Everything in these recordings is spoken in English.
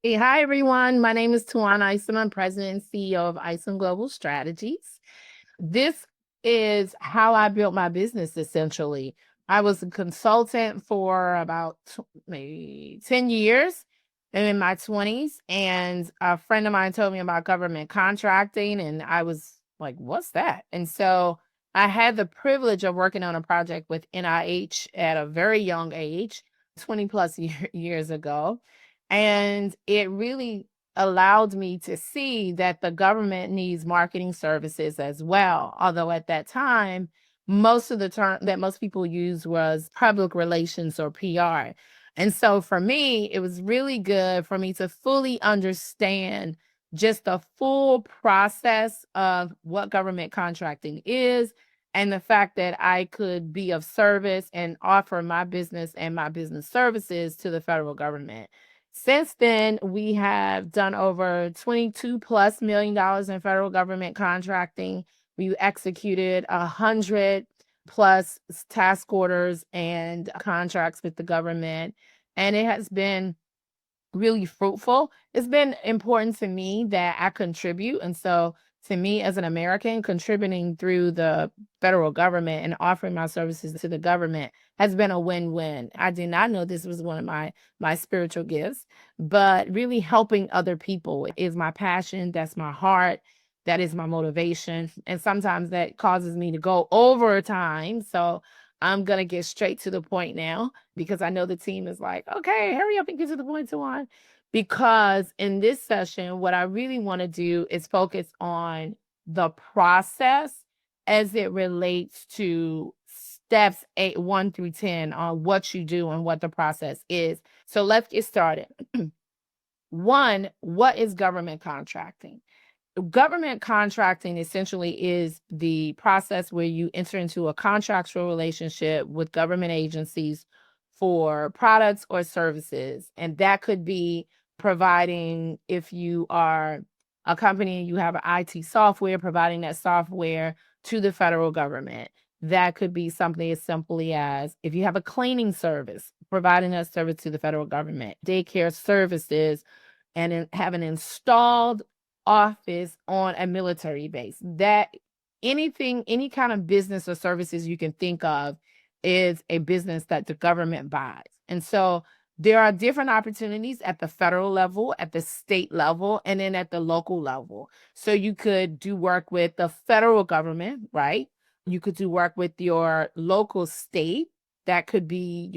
Hey, hi everyone. My name is Twana Isom. I'm president and CEO of Isom Global Strategies. This is how I built my business essentially. I was a consultant for about maybe 10 years in my 20s, and a friend of mine told me about government contracting, and I was like, what's that? And so I had the privilege of working on a project with NIH at a very young age, 20 plus years ago. And it really allowed me to see that the government needs marketing services as well. Although at that time, most of the term that most people use was public relations or PR. And so for me, it was really good for me to fully understand just the full process of what government contracting is and the fact that I could be of service and offer my business and my business services to the federal government. Since then, we have done over 22 plus $1 million in federal government contracting. We executed 100 plus task orders and contracts with the government, and it has been really fruitful. It's been important to me that I contribute. And so, to me, as an American, contributing through the federal government and offering my services to the government has been a win-win. I did not know this was one of my spiritual gifts, but really helping other people is my passion. That's my heart. That is my motivation. And sometimes that causes me to go over time. So I'm gonna get straight to the point now because I know the team is like, okay, hurry up and get to the point, Tawan. Because in this session, what I really want to do is focus on the process as it relates to steps 1 through 10 on what you do and what the process is. So let's get started. One, what is government contracting? Government contracting essentially is the process where you enter into a contractual relationship with government agencies for products or services. And that could be providing, if you are a company, you have an IT software, providing that software to the federal government. That could be something as simply as if you have a cleaning service, providing that service to the federal government, daycare services, and have an installed office on a military base. That anything, any kind of business or services you can think of is a business that the government buys. And so there are different opportunities at the federal level, at the state level, and then at the local level. So you could do work with the federal government, right? You could do work with your local state. That could be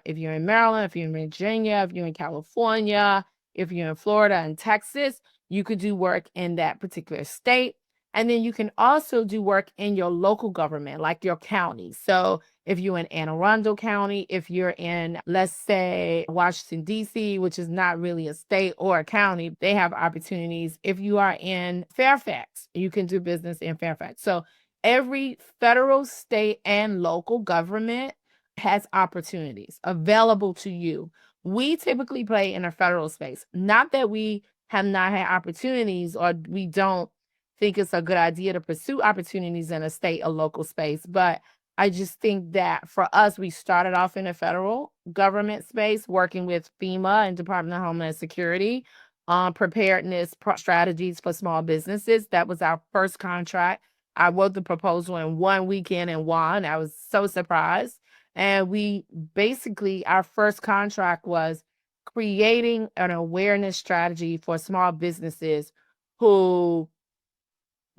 if you're in Maryland, if you're in Virginia, if you're in California, if you're in Florida and Texas, you could do work in that particular state. And then you can also do work in your local government, like your county. So if you're in Anne Arundel County, if you're in, let's say, Washington, D.C., which is not really a state or a county, they have opportunities. If you are in Fairfax, you can do business in Fairfax. So every federal, state, and local government has opportunities available to you. We typically play in a federal space. Not that we have not had opportunities or we don't think it's a good idea to pursue opportunities in a state or local space, but I just think that for us, we started off in a federal government space working with FEMA and Department of Homeland Security on preparedness strategies for small businesses. That was our first contract. I wrote the proposal in one weekend and won. I was so surprised. And we basically, our first contract was creating an awareness strategy for small businesses who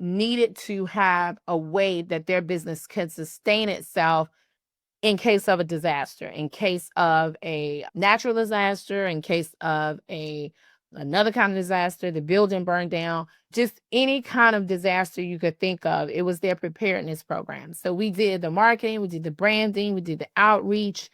needed to have a way that their business can sustain itself in case of a disaster, in case of a natural disaster, in case of another kind of disaster, the building burned down, just any kind of disaster you could think of. It was their preparedness program. So we did the marketing, we did the branding, we did the outreach,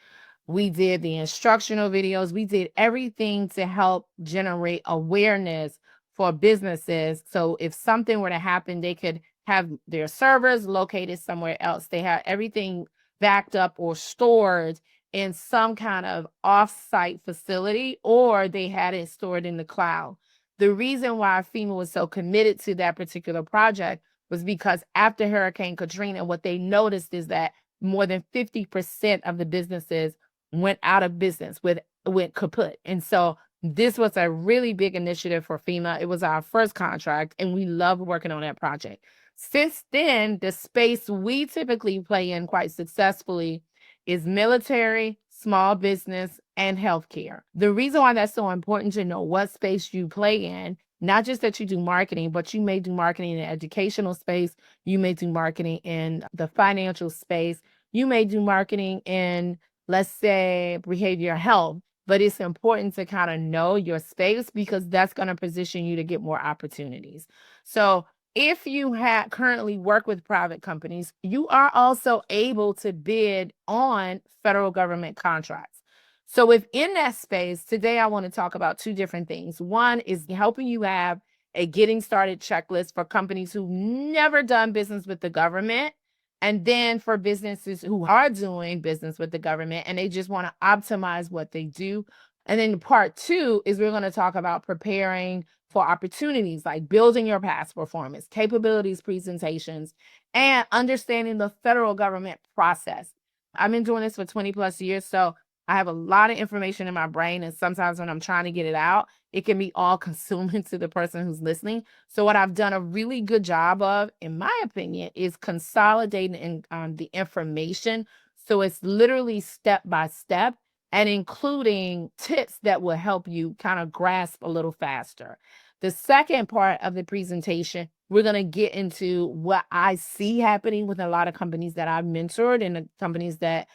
we did the instructional videos, we did everything to help generate awareness for businesses. So if something were to happen, they could have their servers located somewhere else. They have everything backed up or stored in some kind of off-site facility, or they had it stored in the cloud. The reason why FEMA was so committed to that particular project was because after Hurricane Katrina, what they noticed is that more than 50% of the businesses went out of business, went kaput. And so This was a really big initiative for FEMA. It was our first contract, and we loved working on that project. Since then, the space we typically play in quite successfully is military, small business, and healthcare. The reason why that's so important to know what space you play in, not just that you do marketing, but you may do marketing in the educational space, you may do marketing in the financial space, you may do marketing in, let's say, behavioral health. But it's important to kind of know your space because that's going to position you to get more opportunities. So if you currently work with private companies, you are also able to bid on federal government contracts. So within that space, today I want to talk about two different things. One is helping you have a getting started checklist for companies who've never done business with the government. And then for businesses who are doing business with the government and they just want to optimize what they do. And then part two is we're going to talk about preparing for opportunities like building your past performance, capabilities presentations, and understanding the federal government process. I've been doing this for 20 plus years, so I have a lot of information in my brain. And sometimes when I'm trying to get it out, it can be all consuming to the person who's listening. So what I've done a really good job of, in my opinion, is consolidating the information. So it's literally step by step and including tips that will help you kind of grasp a little faster. The second part of the presentation, we're going to get into what I see happening with a lot of companies that I've mentored and the companies that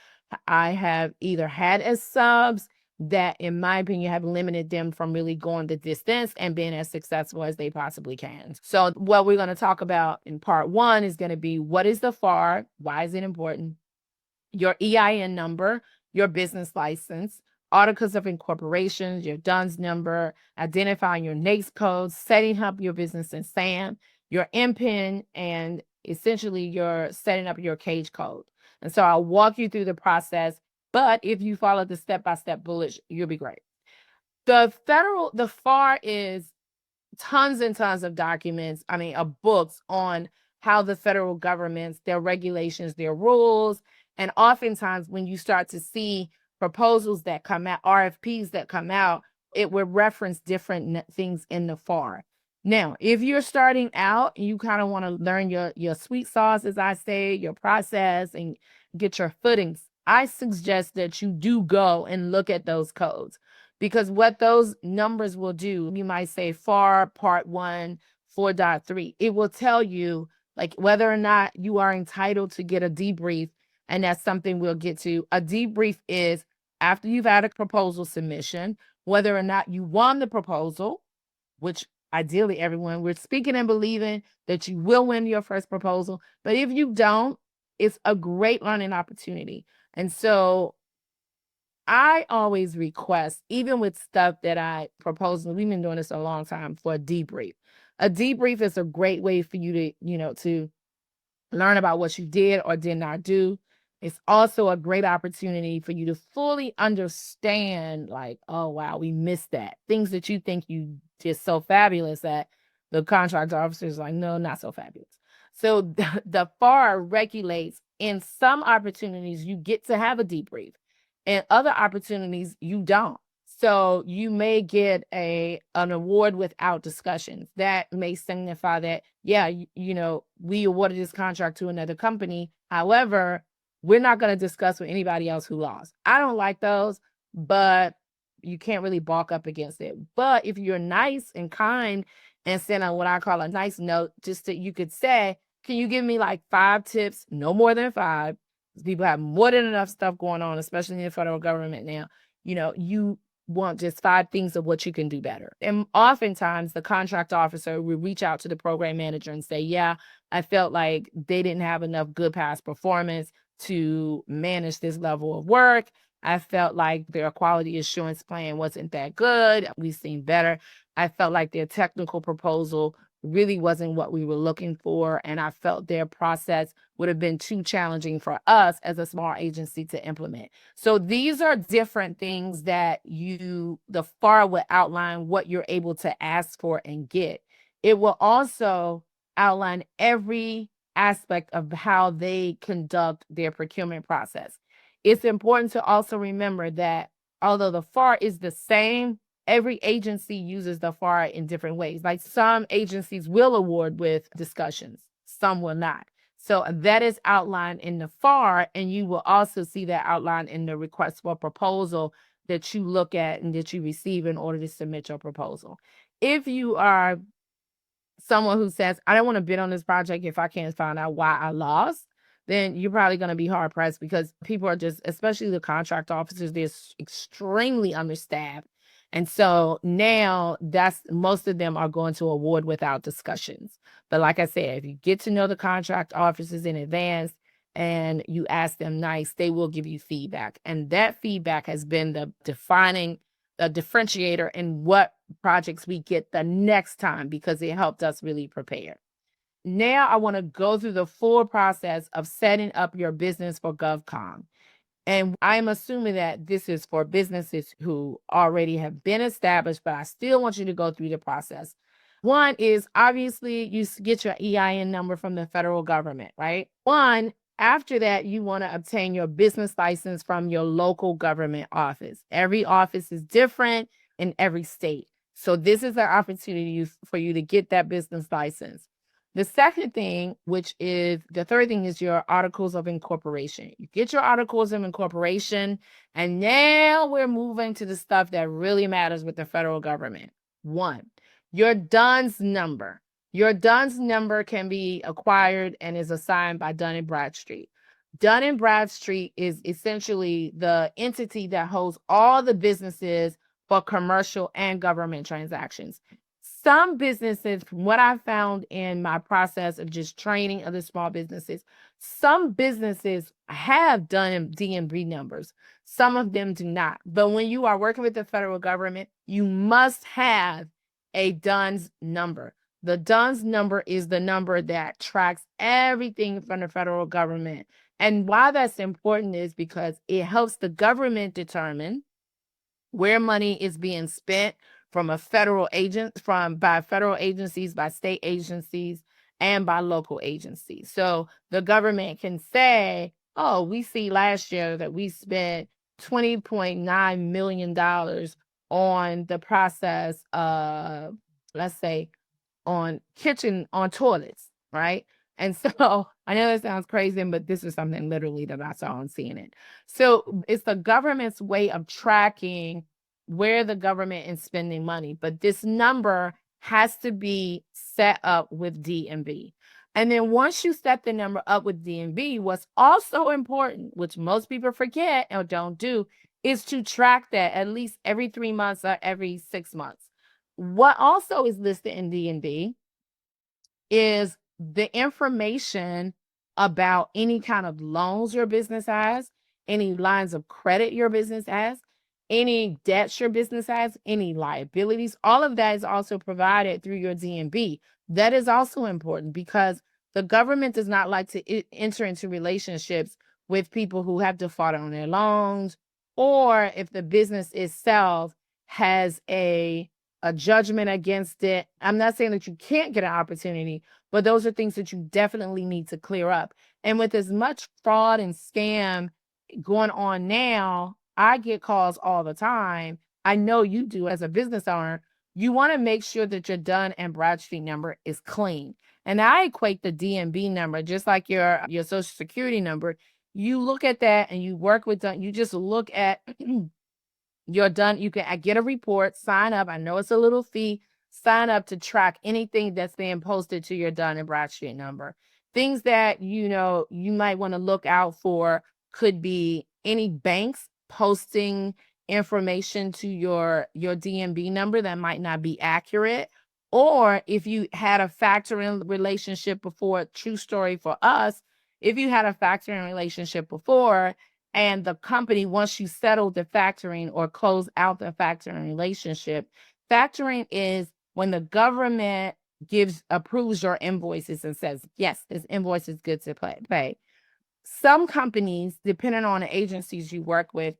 I have either had as subs that, in my opinion, have limited them from really going the distance and being as successful as they possibly can. So what we're going to talk about in part one is going to be what is the FAR? Why is it important? Your EIN number, your business license, articles of incorporation, your DUNS number, identifying your NAICS codes, setting up your business in SAM, your MPIN, and essentially you're setting up your cage code. And so I'll walk you through the process, but if you follow the step-by-step bullets, you'll be great. The FAR is tons and tons of documents, books on how the federal governments, their regulations, their rules, and oftentimes when you start to see proposals that come out, RFPs that come out, it will reference different things in the FAR. Now, if you're starting out, you kind of want to learn your sweet sauce, as I say, your process, and get your footings. I suggest that you do go and look at those codes. Because what those numbers will do, you might say FAR Part 1, 4.3. It will tell you like whether or not you are entitled to get a debrief. And that's something we'll get to. A debrief is after you've had a proposal submission, whether or not you won the proposal, which ideally everyone, we're speaking and believing that you will win your first proposal. But if you don't, it's a great learning opportunity. And so I always request, even with stuff that I propose, and we've been doing this a long time, for a debrief. A debrief is a great way for you to learn about what you did or did not do. It's also a great opportunity for you to fully understand, like, oh, wow, we missed that. Things that you think you did so fabulous that the contract officer is like, no, not so fabulous. So the FAR regulates in some opportunities, you get to have a debrief. In other opportunities, you don't. So you may get an award without discussions. That may signify that, yeah, we awarded this contract to another company. However, we're not going to discuss with anybody else who lost. I don't like those, but you can't really balk up against it. But if you're nice and kind and send a what I call a nice note, just that you could say, can you give me like 5 tips, no more than 5? People have more than enough stuff going on, especially in the federal government now. You want just 5 things of what you can do better. And oftentimes the contract officer will reach out to the program manager and say, yeah, I felt like they didn't have enough good past performance to manage this level of work. I felt like their quality assurance plan wasn't that good. We've seen better. I felt like their technical proposal really wasn't what we were looking for. And I felt their process would have been too challenging for us as a small agency to implement. So these are different things that the FAR will outline what you're able to ask for and get. It will also outline every aspect of how they conduct their procurement process. It's important to also remember that although the FAR is the same, every agency uses the FAR in different ways. Like some agencies will award with discussions, some will not. So that is outlined in the FAR, and you will also see that outlined in the request for proposal that you look at and that you receive in order to submit your proposal. If you are someone who says, I don't want to bid on this project if I can't find out why I lost, then you're probably going to be hard pressed, because people are just, especially the contract officers, they're extremely understaffed. And so now most of them are going to award without discussions. But like I said, if you get to know the contract officers in advance and you ask them nice, they will give you feedback. And that feedback has been the differentiator in what projects we get the next time, because it helped us really prepare. Now I want to go through the full process of setting up your business for GovCon. And I'm assuming that this is for businesses who already have been established, but I still want you to go through the process. One is obviously you get your EIN number from the federal government, right? After that, you want to obtain your business license from your local government office. Every office is different in every state. So this is an opportunity for you to get that business license. The third thing is your articles of incorporation. You get your articles of incorporation, and now we're moving to the stuff that really matters with the federal government. One, your DUNS number. Your DUNS number can be acquired and is assigned by Dun & Bradstreet. Dun & Bradstreet is essentially the entity that holds all the businesses for commercial and government transactions. Some businesses, from what I found in my process of just training other small businesses, some businesses have done DMB numbers. Some of them do not. But when you are working with the federal government, you must have a DUNS number. The DUNS number is the number that tracks everything from the federal government. And why that's important is because it helps the government determine where money is being spent by federal agencies, by state agencies, and by local agencies. So the government can say, oh, we see last year that we spent $20.9 million on the process of, let's say, on toilets, right? And so I know that sounds crazy, but this is something literally that I saw on CNN. So it's the government's way of tracking where the government is spending money, but this number has to be set up with DMV. And then once you set the number up with DMV, what's also important, which most people forget or don't do, is to track that at least every 3 months or every 6 months. What also is listed in DMV is the information about any kind of loans your business has, any lines of credit your business has, any debts your business has, any liabilities. All of that is also provided through your DMB. That is also important because the government does not like to enter into relationships with people who have defaulted on their loans, or if the business itself has a judgment against it. I'm not saying that you can't get an opportunity, but those are things that you definitely need to clear up. And with as much fraud and scam going on now, I get calls all the time. I know you do as a business owner. You want to make sure that your Dun & Bradstreet number is clean. And I equate the DMB number, just like your social security number. You look at that and you work with Dun. You just look at you're done. You can get a report, sign up. I know it's a little fee. Sign up to track anything that's being posted to your Dun & Bradstreet number. Things that you might want to look out for could be any banks posting information to your DMB number that might not be accurate. Or if you had a factoring relationship before, true story for us, if you had a factoring relationship before, and the company, once you settle the factoring or close out the factoring relationship, factoring is when the government approves your invoices and says, yes, this invoice is good to pay. Some companies, depending on the agencies you work with,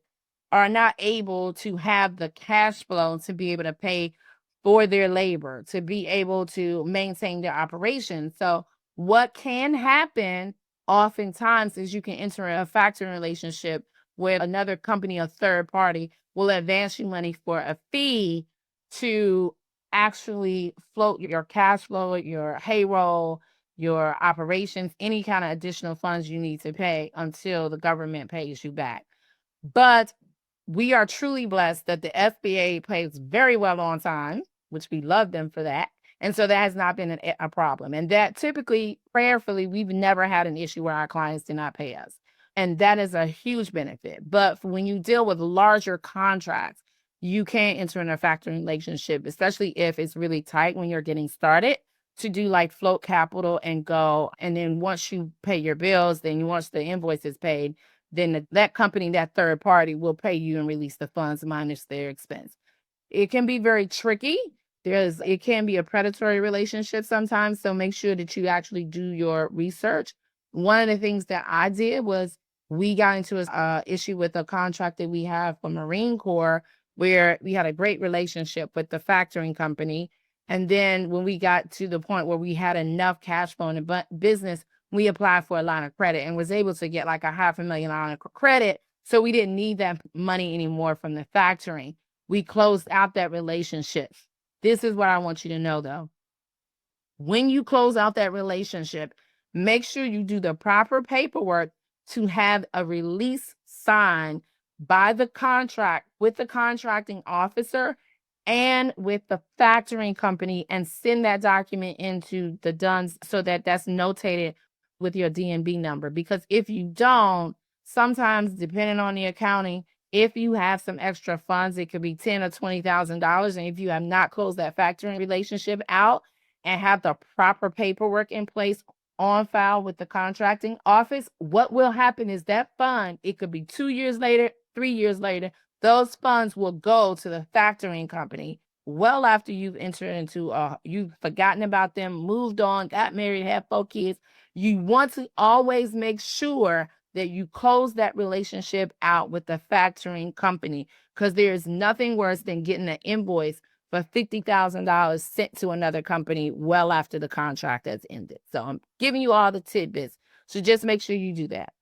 are not able to have the cash flow to be able to pay for their labor, to be able to maintain their operations. So what can happen oftentimes is you can enter a factoring relationship where another company, a third party, will advance you money for a fee, to actually float your cash flow, your payroll, your operations, any kind of additional funds you need to pay until the government pays you back. But we are truly blessed that the SBA pays very well on time, which we love them for that. And so that has not been a problem. And that typically, prayerfully, we've never had an issue where our clients did not pay us. And that is a huge benefit. But when you deal with larger contracts, you can't enter in a factoring relationship, especially if it's really tight when you're getting started, to do like float capital and go. And then once you pay your bills, then once the invoice is paid, then that company, that third party, will pay you and release the funds minus their expense. It can be very tricky. It can be a predatory relationship sometimes. So make sure that you actually do your research. One of the things that I did was we got into an issue with a contract that we have for Marine Corps where we had a great relationship with the factoring company. And then when we got to the point where we had enough cash flow in the business, we applied for a line of credit and was able to get like a $500,000 line of credit. So we didn't need that money anymore from the factoring. We closed out that relationship. This is what I want you to know, though. When you close out that relationship, make sure you do the proper paperwork to have a release signed by the contract with the contracting officer and with the factoring company, and send that document into the DUNS so that that's notated with your DNB number. Because if you don't, sometimes depending on the accounting, if you have some extra funds, it could be $10,000 or $20,000. And if you have not closed that factoring relationship out and have the proper paperwork in place on file with the contracting office, what will happen is that fund, it could be 2 years later, 3 years later, those funds will go to the factoring company well after you've entered into, you've forgotten about them, moved on, got married, had 4 kids. You want to always make sure that you close that relationship out with the factoring company, because there's nothing worse than getting an invoice for $50,000 sent to another company well after the contract has ended. So I'm giving you all the tidbits. So just make sure you do that.